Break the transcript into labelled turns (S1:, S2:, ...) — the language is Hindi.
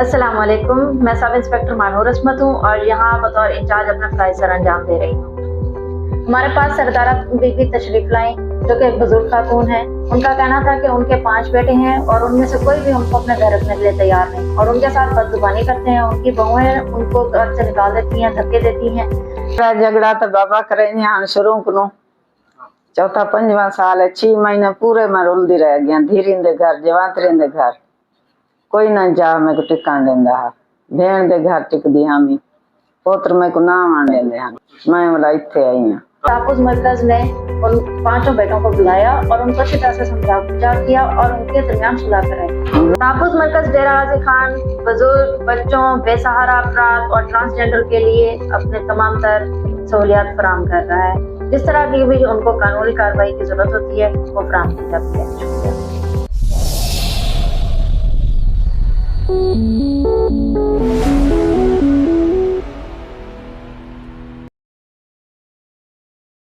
S1: अस्सलाम वालेकुम, मैं सब इंस्पेक्टर मानूर अस्मत हूँ और यहाँ बतौर इंचार्ज अपना फ़राइज़ सर अंजाम दे रही हूँ। हमारे पास सरदारा बीबी तशरीफ लाई जो कि एक बुजुर्ग खातून है। उनका कहना था कि उनके 5 बेटे हैं और उनमें से कोई भी उनको अपने घर रखने के लिए तैयार नहीं और उनके साथ बदजुबानी करते हैं। उनकी बहुएं उनको घर से निकाल देती हैं, धक्के देती हैं।
S2: झगड़ा तो बाबा करे यहाँ शुरू को चौथा 5वां साल है। 6 महीने पूरे मैं रुलदी रह गया। धीरे घर जवातरे घर कोई ना जा मेरे को टिकाण देंदा है। भेण दे घर टिक दी हामी पोत्र मेरे को ना मान देंदे हैं। मैं वाला इत्थे आई हूं।
S1: तहफ़्फ़ुज़ मरकज ने उन 5 बेटों को बुलाया और उनको अच्छी तरह से समझा किया और उनके दरमियान सुलह कराई। तहफ़्फ़ुज़ मरकज डेरा गाज़ी खान बुजुर्ग, बच्चों, बेसहारा अफराद और ट्रांसजेंडर के लिए अपने तमाम तर सहूलियात फराहम कर रहा है। जिस तरह की भी उनको कानूनी कार्रवाई की जरूरत होती है वो फराहम की जाती है।